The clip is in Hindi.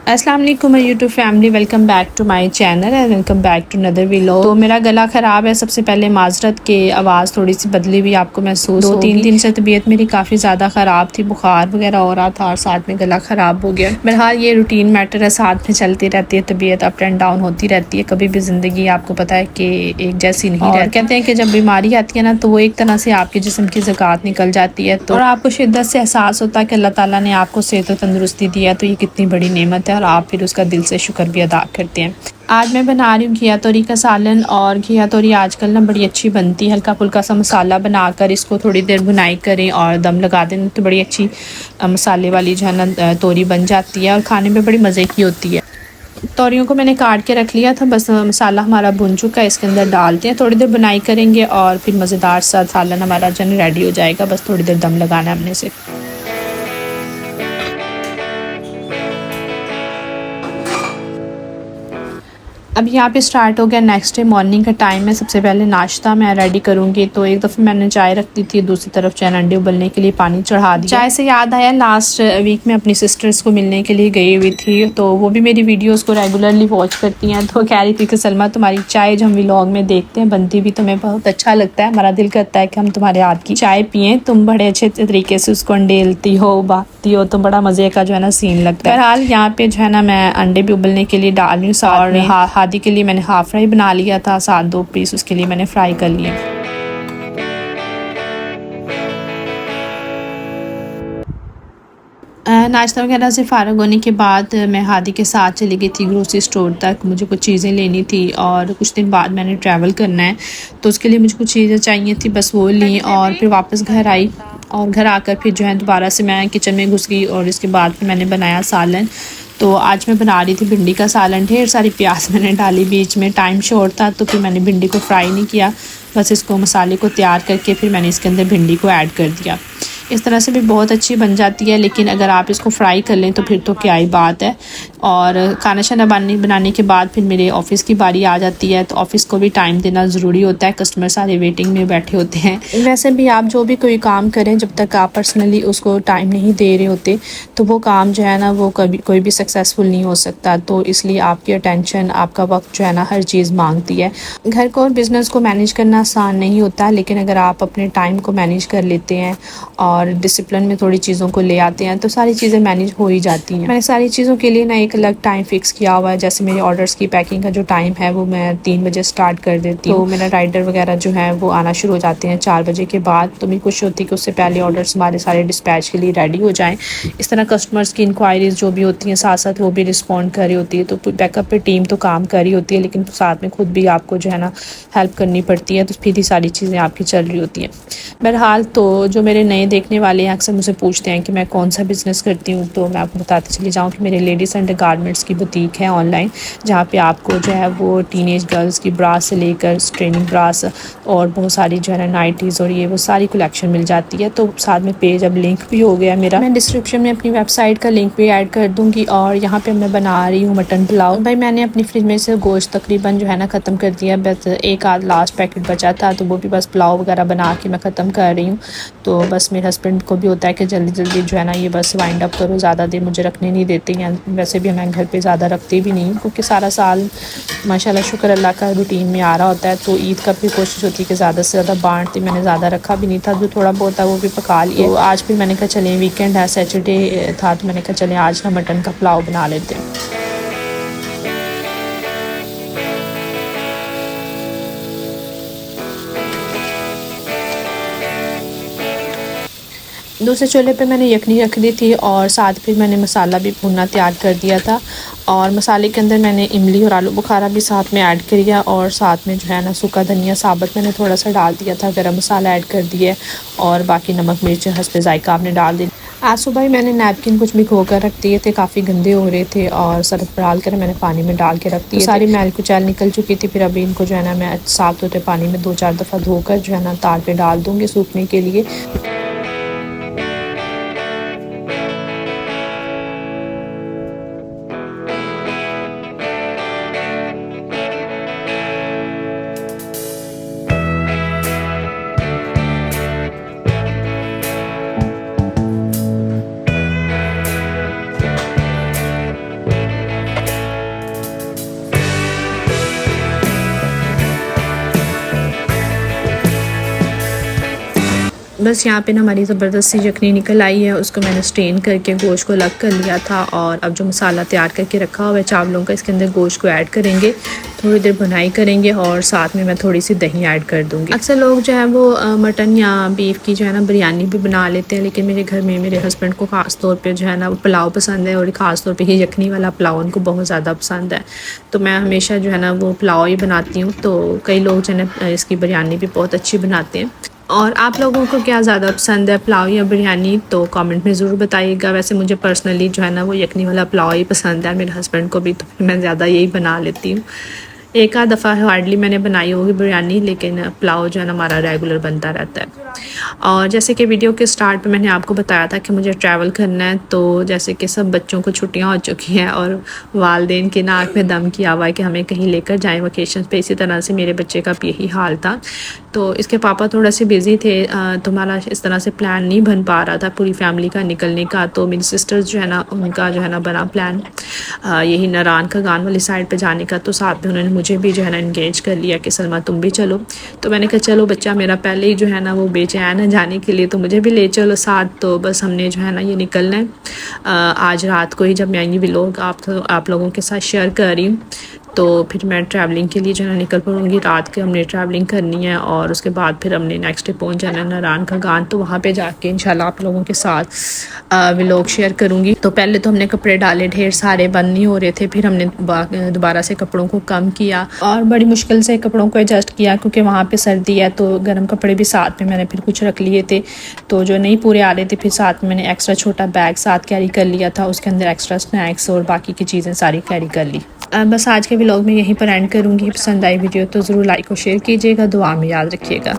अस्सलाम वालेकुम YouTube family, welcome back to my channel and welcome back to another vlog. तो मेरा गला ख़राब है। सबसे पहले माजरत के आवाज़ थोड़ी सी बदली हुई आपको महसूस होगी। 2-3 दिन से तबीयत मेरी काफ़ी ज़्यादा ख़राब थी, बुखार वगैरह हो रहा था और साथ में गला ख़राब हो गया। बहरहाल ये रूटीन मैटर है, साथ में चलती रहती है, तबीयत अप एंड डाउन होती रहती है। कभी भी ज़िंदगी आपको पता है कि एक जैसी नहीं रहती। कहते हैं कि जब बीमारी आती है ना तो वो एक तरह से आपके जिस्म की ज़कात निकल जाती है और आपको शिद्दत से एहसास होता है कि अल्लाह ताला ने आपको सेहत और तंदुरुस्ती दी है, तो ये कितनी बड़ी नेमत है और आप फिर उसका दिल से शुक्र भी अदा करते हैं। आज मैं बना रही हूँ घिया तोरी का सालन। और घिया तोरी आजकल ना बड़ी अच्छी बनती है। हल्का फुल्का सा मसाला बनाकर इसको थोड़ी देर भुनाई करें और दम लगा दें तो बड़ी अच्छी मसाले वाली जो है ना तोरी बन जाती है और खाने में बड़ी मज़े की होती है। तोरियों को मैंने काट के रख लिया था, बस मसाला हमारा भुन चुका है, इसके अंदर डालते हैं, थोड़ी देर बुनाई करेंगे और फिर मज़ेदार सा सालन हमारा जन रेडी हो जाएगा। बस थोड़ी देर दम लगाना है हमने से। अब यहाँ पे स्टार्ट हो गया नेक्स्ट डे मॉर्निंग का टाइम है। सबसे पहले नाश्ता मैं रेडी करूँगी। तो एक दफ़ा मैंने चाय रख दी थी, दूसरी तरफ चाय अंडे उबलने के लिए पानी चढ़ा दिया। चाय से याद आया, लास्ट वीक में अपनी सिस्टर्स को मिलने के लिए गई हुई थी, तो वो भी मेरी वीडियोस को रेगुलरली वॉच करती हैं। तो कह रही थी कि सलमा तुम्हारी चाय जो हम व्लॉग में देखते हैं बनती भी तुम्हें बहुत अच्छा लगता है, हमारा दिल करता है कि हम तुम्हारे हाथ की चाय पिएँ, तुम बड़े अच्छे तरीके से उसको अंडेलती हो, उबालती हो, तो बड़ा मज़े का जो है ना सीन लगता है। बहरहाल यहाँ पे जो है ना मैं अंडे भी उबलने के लिए डाल रही हूँ और हादी के लिए मैंने हाफ फ्राई बना लिया था, साथ 2 पीस उसके लिए मैंने फ्राई कर लिए। नाश्ता वगैरह से फ़ारग होने के बाद मैं हादी के साथ चली गई थी ग्रोसरी स्टोर तक। मुझे कुछ चीज़ें लेनी थी और कुछ दिन बाद मैंने ट्रैवल करना है, तो उसके लिए मुझे कुछ चीज़ें चाहिए थी, बस वो ली और फिर वापस घर आई। और घर आकर फिर जो है दोबारा से मैं किचन में घुस गई और इसके बाद फिर मैंने बनाया सालन। तो आज मैं बना रही थी भिंडी का सालन। ढेर सारी प्याज मैंने डाली, बीच में टाइम शॉर्ट था तो फिर मैंने भिंडी को फ्राई नहीं किया, बस इसको मसाले को तैयार करके फिर मैंने इसके अंदर भिंडी को ऐड कर दिया। इस तरह से भी बहुत अच्छी बन जाती है, लेकिन अगर आप इसको फ्राई कर लें तो फिर तो क्या ही बात है। और खाना शाना बनाने के बाद फिर मेरे ऑफ़िस की बारी आ जाती है, तो ऑफ़िस को भी टाइम देना ज़रूरी होता है, कस्टमर सारे वेटिंग में बैठे होते हैं। वैसे भी आप जो भी कोई काम करें, जब तक आप पर्सनली उसको टाइम नहीं दे रहे होते तो वो काम जो है ना वो कभी कोई भी सक्सेसफुल नहीं हो सकता। तो इसलिए आपकी अटेंशन, आपका वक्त जो है ना हर चीज़ मांगती है। घर को और बिज़नेस को मैनेज करना आसान नहीं होता, लेकिन अगर आप अपने टाइम को मैनेज कर लेते हैं और डिसिप्लिन में थोड़ी चीज़ों को ले आते हैं तो सारी चीज़ें मैनेज हो ही जाती हैं। मैंने सारी चीज़ों के लिए ना एक अलग टाइम फिक्स किया हुआ है। जैसे मेरे ऑर्डर्स की पैकिंग का जो टाइम है वो मैं 3 बजे स्टार्ट कर देती हूँ। तो मेरा राइडर वगैरह जो है वो आना शुरू हो जाते हैं 4 बजे के बाद। तो मैं खुश होती कि उससे पहले ऑर्डर्स हमारे सारे डिस्पैच के लिए रेडी हो जाएँ। इस तरह कस्टमर्स की इंक्वायरीज़ जो भी होती हैं साथ साथ वो भी रिस्पॉन्ड कर रही होती है। तो बैकअप पे टीम तो काम कर रही होती है, लेकिन साथ में खुद भी आपको जो है ना हेल्प करनी पड़ती है, तो फिर ही सारी चीज़ें आपकी चल रही होती हैं। बहरहाल तो जो मेरे नए देखने वाले हैं अक्सर मुझसे पूछते हैं कि मैं कौन सा बिज़नेस करती हूँ, तो मैं आपको बताती चली जाऊँ कि मेरे लेडीज़ अंडर गारमेंट्स की बुटीक है ऑनलाइन, जहाँ पे आपको जो है वो टीनेज गर्ल्स की ब्रास से लेकर ट्रेनिंग ब्रास और बहुत सारी जो है ना नाइटीज़ और ये वो सारी कलेक्शन मिल जाती है। तो साथ में पेज अब लिंक भी हो गया मेरा, मैं डिस्क्रिप्शन में अपनी वेबसाइट का लिंक भी ऐड कर दूँगी। और यहाँ पर मैं बना रही हूँ मटन पुलाव। भाई मैंने अपनी फ्रिज में से गोश्त तकरीबन जो है ना ख़त्म कर दिया, बस एक आध लास्ट पैकेट बचा था, तो वो भी बस पुलाव वगैरह बना के मैं ख़त्म कर रही हूँ। तो बस मेरे हस्बैंड को भी होता है कि जल्दी जल्दी जो है ना ये बस वाइंड अप करो, ज़्यादा देर मुझे रखने नहीं देते हैं। वैसे भी मैं घर पे ज़्यादा रखती भी नहीं, क्योंकि सारा साल माशाल्लाह शुक्र अल्लाह का रूटीन में आ रहा होता है। तो ईद का भी कोशिश होती है कि ज़्यादा से ज़्यादा बांटती। मैंने ज़्यादा रखा भी नहीं था, जो थोड़ा बहुत था वो भी पका लिए। तो आज फिर मैंने कहा चलें वीकेंड है, सैटरडे था, तो मैंने कहा चलें आज ना मटन का पुलाव बना लेते हैं। दूसरे चूल्हे पे मैंने यखनी रख दी थी और साथ फिर मैंने मसाला भी भुनना तैयार कर दिया था। और मसाले के अंदर मैंने इमली और आलू बुखारा भी साथ में ऐड किया और साथ में जो है ना सूखा धनिया साबुत मैंने थोड़ा सा डाल दिया था, गरम मसाला ऐड कर दिए और बाकी नमक मिर्च हस्बे जायका आपने डाल दी। आज सुबह ही मैंने नैपकिन कुछ भिगो कर रख दिए थे, काफ़ी गंदे हो रहे थे और सर्फ डाल कर मैंने पानी में डाल के रख दिए। सारी मैल कुचैल निकल चुकी थी। फिर अभी इनको जो है ना मैं साफ सुथरे पानी में 2-4 दफ़ा धोकर जो है ना तार पे डाल दूँगी सूखने के लिए। बस यहाँ पे ना हमारी ज़बरदस्त सी यखनी निकल आई है, उसको मैंने स्ट्रेन करके गोश्त को अलग कर लिया था। और अब जो मसाला तैयार करके रखा हुआ है चावलों का, इसके अंदर गोश्त को ऐड करेंगे, थोड़ी देर भुनाई करेंगे और साथ में मैं थोड़ी सी दही ऐड कर दूँगी। अक्सर लोग जो है वो मटन या बीफ की जो है ना बिरयानी भी बना लेते हैं, लेकिन मेरे घर में मेरे हस्बैंड को ख़ास तौर पे जो है ना वो पुलाव पसंद है, और ख़ास तौर पे ये यखनी वाला पुलाव उनको बहुत ज़्यादा पसंद है। तो मैं हमेशा जो है ना वो पुलाव ही बनाती हूँ। तो कई लोग जो है ना इसकी बिरयानी भी बहुत अच्छी बनाते हैं। और आप लोगों को क्या ज़्यादा पसंद है, पुलाव या बिरयानी, तो कमेंट में ज़रूर बताइएगा। वैसे मुझे पर्सनली जो है ना वो यखनी वाला पुलाव ही पसंद है, मेरे हस्बैंड को भी, तो मैं ज़्यादा यही बना लेती हूँ। एक आध दफ़ा हार्डली मैंने बनाई होगी बिरयानी, लेकिन पुलाव जो है ना हमारा रेगुलर बनता रहता है। और जैसे कि वीडियो के स्टार्ट पे मैंने आपको बताया था कि मुझे ट्रैवल करना है, तो जैसे कि सब बच्चों को छुट्टियां हो चुकी हैं और वालदेन के नाक में दम किया हुआ है कि हमें कहीं लेकर जाएं वेकेशन पे। इसी तरह से मेरे बच्चे का भी यही हाल था। तो इसके पापा थोड़ा से बिज़ी थे, तो हमारा इस तरह से प्लान नहीं बन पा रहा था पूरी फैमिली का निकलने का। तो मेरी सिस्टर्स जो है ना उनका जो है ना बना प्लान यही नारान खागान वाली साइड पे जाने का। तो साथ में उन्होंने मुझे भी जो है ना इंगेज कर लिया कि सलमा तुम भी चलो। तो मैंने कहा चलो, बच्चा मेरा पहले ही जो है ना वो बेचैन है जाने के लिए, तो मुझे भी ले चलो साथ। तो बस हमने जो है ना ये निकलना है आज रात को ही, जब मैं ये व्लॉग आप लोगों के साथ शेयर कर रही हूँ। तो फिर मैं ट्रैवलिंग के लिए जो है निकल पड़ूँगी। रात के हमने ट्रैवलिंग करनी है और उसके बाद फिर हमने नेक्स्ट डे पहुँच जाना है नारान खागान। तो वहाँ पे जाके इंशाल्लाह आप लोगों के साथ व्लॉग शेयर करूँगी। तो पहले तो हमने कपड़े डाले, ढेर सारे बंद नहीं हो रहे थे, फिर हमने दोबारा से कपड़ों को कम किया और बड़ी मुश्किल से कपड़ों को एडजस्ट किया, क्योंकि वहाँ पे सर्दी है। तो गर्म कपड़े भी साथ में मैंने फिर कुछ रख लिए थे, तो जो नहीं पूरे आ रहे थे फिर साथ में मैंने एक्स्ट्रा छोटा बैग साथ कैरी कर लिया था, उसके अंदर एक्स्ट्रा स्नैक्स और बाकी की चीज़ें सारी कैरी कर ली। बस आज के व्लॉग में यहीं पर एंड करूँगी। पसंद आई वीडियो तो ज़रूर लाइक और शेयर कीजिएगा, दुआ में याद रखिएगा।